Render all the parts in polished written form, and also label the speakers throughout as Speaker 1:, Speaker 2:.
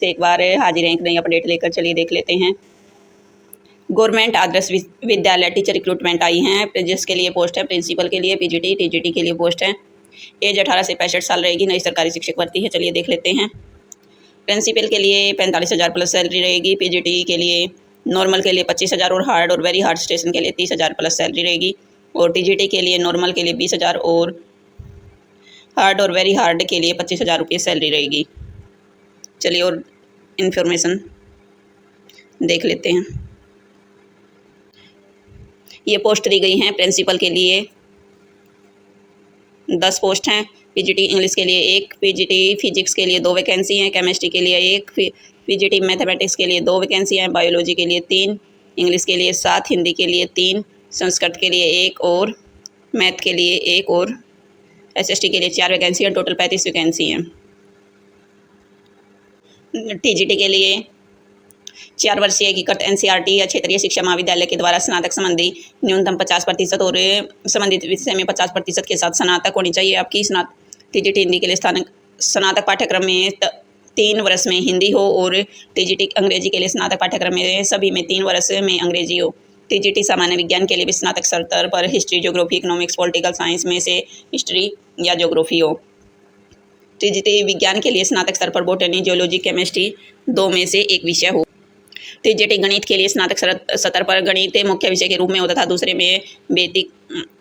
Speaker 1: एक बार हाजिर हैं एक नई अपडेट लेकर, चलिए देख लेते हैं। Government Adarsh Vidyalaya teacher recruitment आई हैं, जिसके लिए पोस्ट है प्रिंसिपल के लिए, पीजीटी टीजीटी के लिए पोस्ट है। एज 18 से 65 साल रहेगी। नई सरकारी शिक्षक भर्ती है, चलिए देख लेते हैं। प्रिंसिपल के लिए 45,000 प्लस सैलरी रहेगी। पीजीटी के लिए नॉर्मल के लिए 25,000 और हार्ड और वेरी हार्ड स्टेशन के लिए 30,000 प्लस सैलरी रहेगी। और टीजीटी के लिए नॉर्मल के लिए 20,000 और हार्ड और वेरी हार्ड के लिए 25,000 रुपये सैलरी रहेगी। चलिए और इन्फॉर्मेशन देख लेते हैं। ये पोस्ट दी गई हैं प्रिंसिपल के लिए 10 पोस्ट हैं। पीजीटी इंग्लिश के लिए 1, पीजीटी फिजिक्स के लिए 2 वैकेंसी हैं, केमिस्ट्री के लिए 1, पीजीटी मैथमेटिक्स के लिए 2 वैकेंसी हैं, बायोलॉजी के लिए 3, इंग्लिश के लिए 7, हिंदी के लिए 3, संस्कृत के लिए 1 और मैथ के लिए 1 और एसएसटी के लिए 4 वैकेंसी हैं। टोटल 35 वैकेंसी हैं। टीजीटी के लिए 4 वर्षीय एकीकृत एनसीईआरटी या क्षेत्रीय शिक्षा महाविद्यालय के द्वारा स्नातक संबंधी न्यूनतम 50% और संबंधित विषय में 50% के साथ स्नातक होनी चाहिए आपकी। टीजीटी हिंदी के लिए स्नातक पाठ्यक्रम में 3 वर्ष में हिंदी हो और टीजीटी अंग्रेजी के लिए स्नातक पाठ्यक्रम में सभी में 3 वर्ष में अंग्रेजी हो। टीजीटी सामान्य विज्ञान के लिए भी स्नातक स्तर पर history, geography, economics, political science में से हिस्ट्री या ज्योग्राफी हो। टीजीटी विज्ञान के लिए स्नातक स्तर पर बॉटनी, जियोलॉजी, केमिस्ट्री 2 में से 1 विषय हो। टीजीटी गणित के लिए स्नातक स्तर पर गणित मुख्य विषय के रूप में होता था, दूसरे में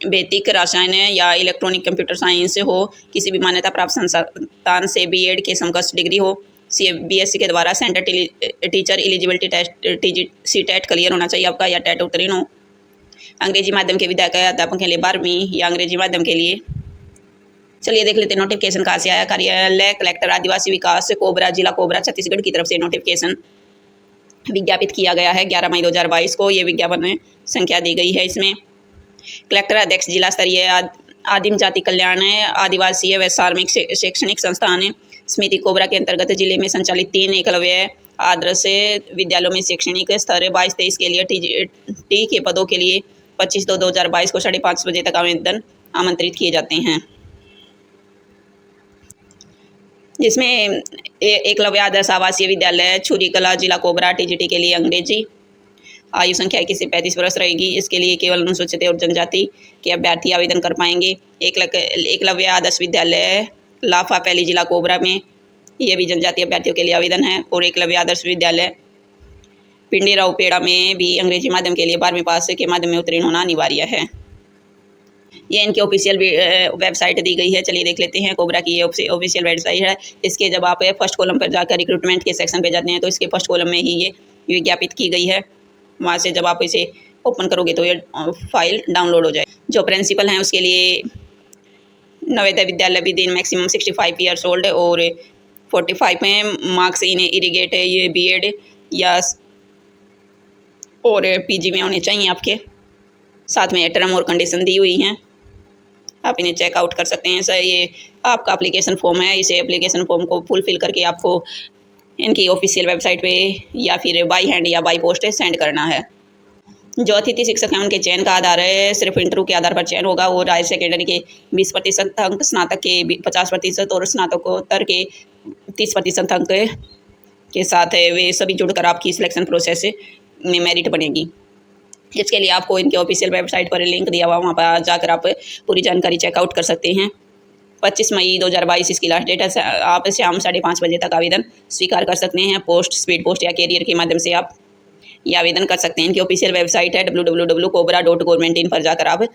Speaker 1: भौतिक रसायन या इलेक्ट्रॉनिक कंप्यूटर साइंस हो। किसी भी मान्यता प्राप्त संस्थान से बीएड के समकक्ष डिग्री हो। बीएससी के द्वारा centre teacher eligibility test CTET clear होना चाहिए आपका या टेट उत्तीर्ण हो। अंग्रेजी माध्यम के विद्यालय अध्यापक के लिए 12वीं या अंग्रेजी माध्यम के लिए। चलिए देख लेते हैं नोटिफिकेशन कहाँ से आया। कार्यालय कलेक्टर आदिवासी विकास कोबरा, जिला कोबरा, छत्तीसगढ़ की तरफ से नोटिफिकेशन विज्ञापित किया गया है 11 मई 2022 को। ये विज्ञापन संख्या दी गई है। इसमें कलेक्टर अध्यक्ष जिला स्तरीय आदिम जाति कल्याण आदिवासी व कार्मिक शैक्षणिक संस्थान समिति कोबरा के अंतर्गत जिले में संचालित 3 एकलव्य आदर्श विद्यालयों में शैक्षणिक स्तर 22-23 के लिए टी के पदों के लिए 25/2/2022 को 5:30 बजे तक आवेदन आमंत्रित किए जाते हैं। जिसमें एकलव्य आदर्श आवासीय विद्यालय छुरी कला, जिला कोबरा, टीजीटी के लिए अंग्रेजी। आयु संख्या 21 से 35 वर्ष रहेगी। इसके लिए केवल अनुसूचित और जनजाति के अभ्यर्थी आवेदन कर पाएंगे। एकलव्य आदर्श विद्यालय लाफा पहली, जिला कोबरा में ये भी जनजाति अभ्यर्थियों के लिए आवेदन है। और एकलव्य आदर्श विद्यालय पिंडेराव पेड़ा में भी अंग्रेजी माध्यम के लिए 12वीं पास के माध्यम में उत्तीर्ण होना अनिवार्य है। ये इनकी ऑफिशियल वेबसाइट दी गई है, चलिए देख लेते हैं। कोबरा की ये ऑफिशियल वेबसाइट है। इसके जब आप फर्स्ट कॉलम पर जाकर रिक्रूटमेंट के सेक्शन पे जाते हैं तो इसके फर्स्ट कॉलम में ही ये विज्ञापित की गई है। वहाँ से जब आप इसे ओपन करोगे तो ये फाइल डाउनलोड हो जाए। जो प्रिंसिपल हैं उसके लिए Navodaya Vidyalaya with in maximum 65 years old और 45 में मार्क्स इन इरिगेट ये बीएड या और पीजी में होने चाहिए आपके। साथ में टर्म और कंडीशन दी हुई हैं, आप इन्हें चेकआउट कर सकते हैं। सर ये आपका एप्लीकेशन फॉर्म है, इसे एप्लीकेशन फॉर्म को फुलफिल करके आपको इनकी ऑफिशियल वेबसाइट पे या फिर बाई हैंड या बाई पोस्ट सेंड करना है। जो अतिथि शिक्षक हैं उनके चयन का आधार है सिर्फ इंटरव्यू के आधार पर चयन होगा। और हायर सेकेंडरी के 20% अंक, स्नातक के 50% और स्नातकोत्तर के 30% अंक के साथ वे सभी जुड़कर आपकी सिलेक्शन प्रोसेस में मेरिट बनेगी। इसके लिए आपको इनके ऑफिशियल वेबसाइट पर लिंक दिया हुआ, वहाँ पर जाकर आप पूरी जानकारी चेकआउट कर सकते हैं। 25 मई 2022 इसकी लास्ट डेट है। आप शाम 5:30 बजे तक आवेदन स्वीकार कर सकते हैं। पोस्ट, स्पीड पोस्ट या कैरियर के माध्यम से आप ये आवेदन कर सकते हैं। इनकी ऑफिशियल वेबसाइट है www.cobra.government.in पर जाकर आप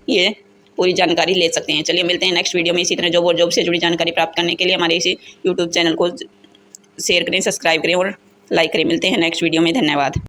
Speaker 1: ये पूरी जानकारी ले सकते हैं। चलिए मिलते हैं नेक्स्ट वीडियो में। इसी तरह जॉब और जॉब से जुड़ी जानकारी प्राप्त करने के लिए हमारे इसी यूट्यूब चैनल को शेयर करें, सब्सक्राइब करें और लाइक करें। मिलते हैं नेक्स्ट वीडियो में। धन्यवाद।